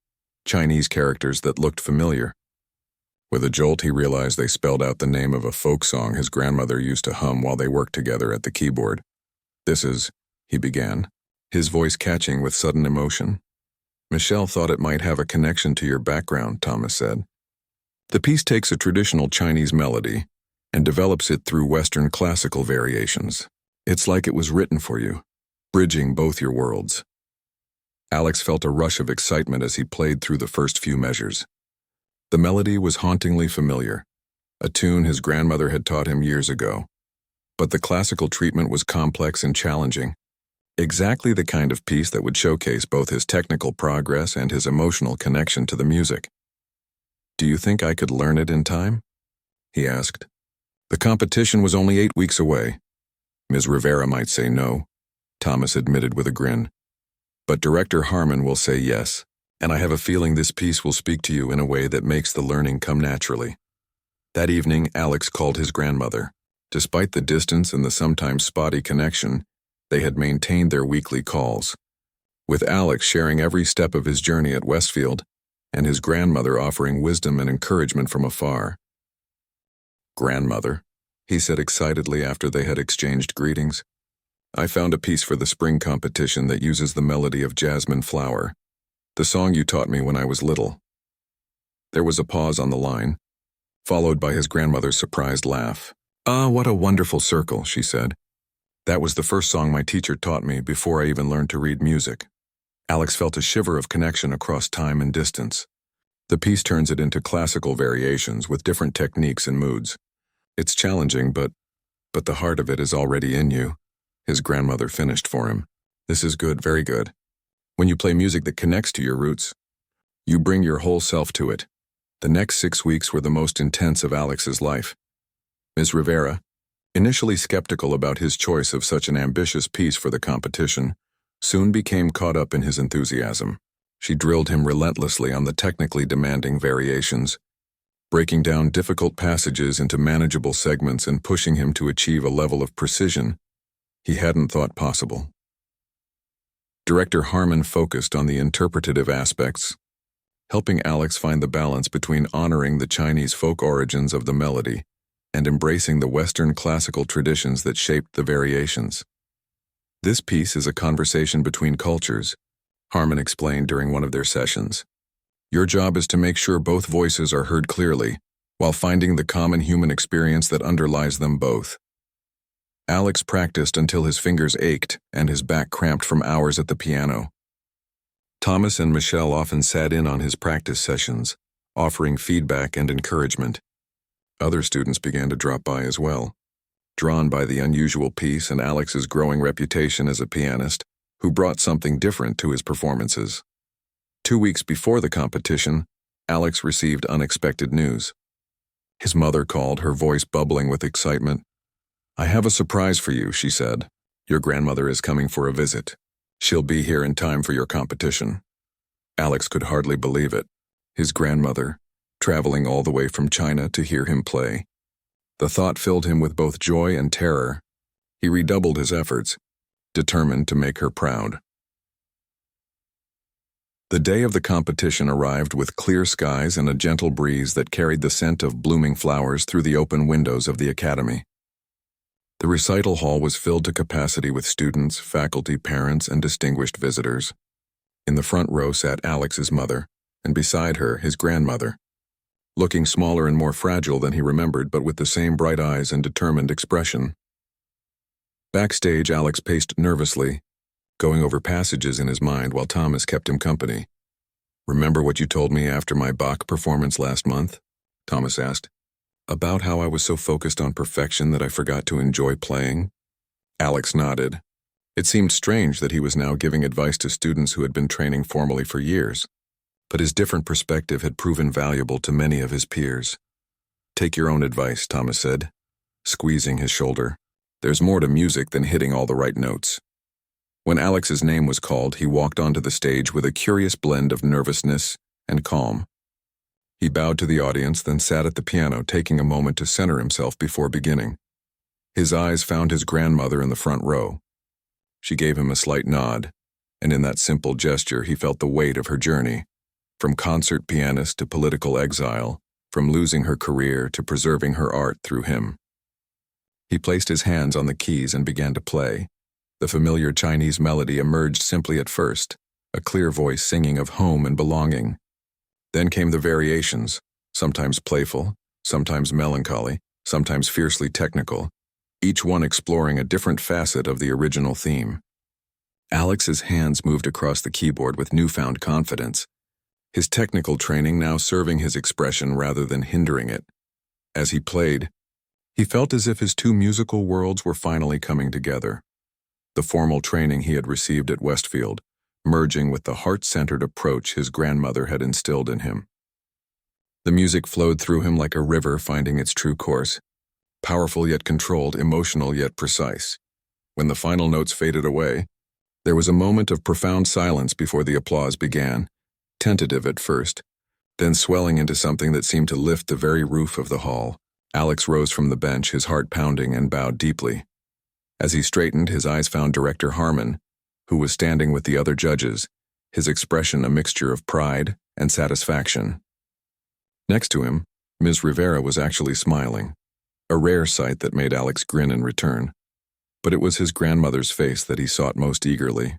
Chinese characters that looked familiar. With a jolt, he realized they spelled out the name of a folk song his grandmother used to hum while they worked together at the keyboard. "This is," he began, his voice catching with sudden emotion. "Michelle thought it might have a connection to your background," Thomas said. "The piece takes a traditional Chinese melody and develops it through Western classical variations. It's like it was written for you, bridging both your worlds." Alex felt a rush of excitement as he played through the first few measures. The melody was hauntingly familiar, a tune his grandmother had taught him years ago. But the classical treatment was complex and challenging, exactly the kind of piece that would showcase both his technical progress and his emotional connection to the music. "Do you think I could learn it in time?" he asked. The competition was only 8 weeks away. Ms. Rivera might say no, Thomas admitted with a grin. But Director Harmon will say yes, and I have a feeling this piece will speak to you in a way that makes the learning come naturally. That evening, Alex called his grandmother. Despite the distance and the sometimes spotty connection, they had maintained their weekly calls, with Alex sharing every step of his journey at Westfield, and his grandmother offering wisdom and encouragement from afar. "Grandmother," he said excitedly after they had exchanged greetings, "I found a piece for the spring competition that uses the melody of Jasmine Flower, the song you taught me when I was little." There was a pause on the line, followed by his grandmother's surprised laugh. "Ah, what a wonderful circle," she said. "That was the first song my teacher taught me before I even learned to read music." Alex felt a shiver of connection across time and distance. The piece turns it into classical variations with different techniques and moods. "It's challenging, but the heart of it is already in you," his grandmother finished for him. "This is good, very good. When you play music that connects to your roots, you bring your whole self to it." The next 6 weeks were the most intense of Alex's life. Ms. Rivera, initially skeptical about his choice of such an ambitious piece for the competition, soon became caught up in his enthusiasm. She drilled him relentlessly on the technically demanding variations, breaking down difficult passages into manageable segments and pushing him to achieve a level of precision he hadn't thought possible. Director Harmon focused on the interpretative aspects, helping Alex find the balance between honoring the Chinese folk origins of the melody and embracing the Western classical traditions that shaped the variations. "This piece is a conversation between cultures," Harmon explained during one of their sessions. "Your job is to make sure both voices are heard clearly, while finding the common human experience that underlies them both." Alex practiced until his fingers ached and his back cramped from hours at the piano. Thomas and Michelle often sat in on his practice sessions, offering feedback and encouragement. Other students began to drop by as well, drawn by the unusual piece and Alex's growing reputation as a pianist who brought something different to his performances. 2 weeks before the competition, Alex received unexpected news. His mother called, her voice bubbling with excitement. "I have a surprise for you," she said. "Your grandmother is coming for a visit. She'll be here in time for your competition." Alex could hardly believe it. His grandmother, traveling all the way from China to hear him play. The thought filled him with both joy and terror. He redoubled his efforts, determined to make her proud. The day of the competition arrived with clear skies and a gentle breeze that carried the scent of blooming flowers through the open windows of the academy. The recital hall was filled to capacity with students, faculty, parents, and distinguished visitors. In the front row sat Alex's mother, and beside her, his grandmother, looking smaller and more fragile than he remembered, but with the same bright eyes and determined expression. Backstage, Alex paced nervously, going over passages in his mind while Thomas kept him company. "Remember what you told me after my Bach performance last month?" Thomas asked. About how I was so focused on perfection that I forgot to enjoy playing? Alex nodded. It seemed strange that he was now giving advice to students who had been training formally for years, but his different perspective had proven valuable to many of his peers. Take your own advice, Thomas said, squeezing his shoulder. There's more to music than hitting all the right notes. When Alex's name was called, he walked onto the stage with a curious blend of nervousness and calm. He bowed to the audience, then sat at the piano, taking a moment to center himself before beginning. His eyes found his grandmother in the front row. She gave him a slight nod, and in that simple gesture he felt the weight of her journey, from concert pianist to political exile, from losing her career to preserving her art through him. He placed his hands on the keys and began to play. The familiar Chinese melody emerged simply at first, a clear voice singing of home and belonging. Then came the variations, sometimes playful, sometimes melancholy, sometimes fiercely technical, each one exploring a different facet of the original theme. Alex's hands moved across the keyboard with newfound confidence, his technical training now serving his expression rather than hindering it. As he played, he felt as if his two musical worlds were finally coming together. The formal training he had received at Westfield, merging with the heart-centered approach his grandmother had instilled in him. The music flowed through him like a river finding its true course, powerful yet controlled, emotional yet precise. When the final notes faded away, there was a moment of profound silence before the applause began, tentative at first, then swelling into something that seemed to lift the very roof of the hall. Alex rose from the bench, his heart pounding, and bowed deeply. As he straightened, his eyes found Director Harmon, who was standing with the other judges, his expression a mixture of pride and satisfaction. Next to him, Ms. Rivera was actually smiling, a rare sight that made Alex grin in return. But it was his grandmother's face that he sought most eagerly.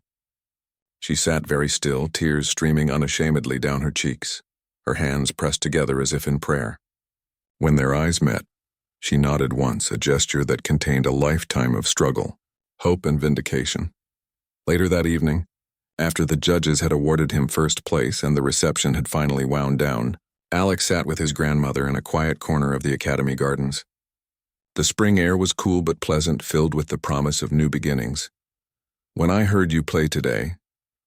She sat very still, tears streaming unashamedly down her cheeks, her hands pressed together as if in prayer. When their eyes met, she nodded once, a gesture that contained a lifetime of struggle, hope, and vindication. Later that evening, after the judges had awarded him first place and the reception had finally wound down, Alex sat with his grandmother in a quiet corner of the Academy Gardens. The spring air was cool but pleasant, filled with the promise of new beginnings. "When I heard you play today,"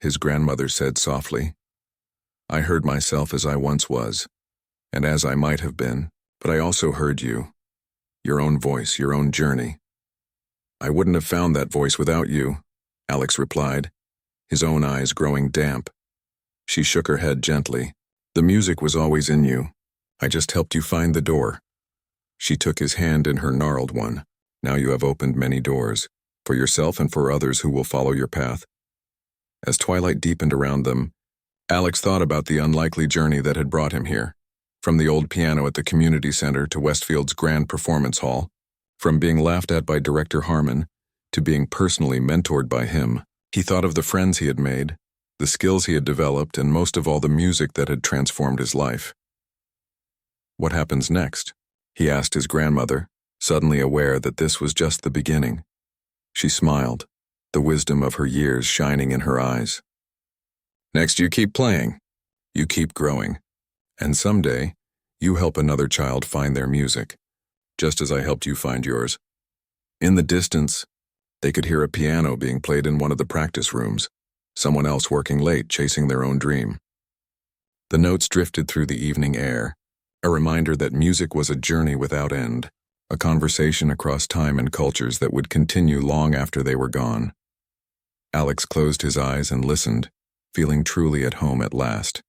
his grandmother said softly, "I heard myself as I once was, and as I might have been, but I also heard you, your own voice, your own journey. I wouldn't have found that voice without you," Alex replied, his own eyes growing damp. She shook her head gently. "The music was always in you. I just helped you find the door." She took his hand in her gnarled one. "Now you have opened many doors, for yourself and for others who will follow your path." As twilight deepened around them, Alex thought about the unlikely journey that had brought him here, from the old piano at the community center to Westfield's grand performance hall, from being laughed at by Director Harmon to being personally mentored by him. He thought of the friends he had made, the skills he had developed, and most of all the music that had transformed his life. "What happens next?" he asked his grandmother, suddenly aware that this was just the beginning. She smiled, the wisdom of her years shining in her eyes. "Next, you keep playing. You keep growing. And someday, you help another child find their music, just as I helped you find yours." In the distance, they could hear a piano being played in one of the practice rooms, someone else working late, chasing their own dream. The notes drifted through the evening air, a reminder that music was a journey without end, a conversation across time and cultures that would continue long after they were gone. Alex closed his eyes and listened, feeling truly at home at last.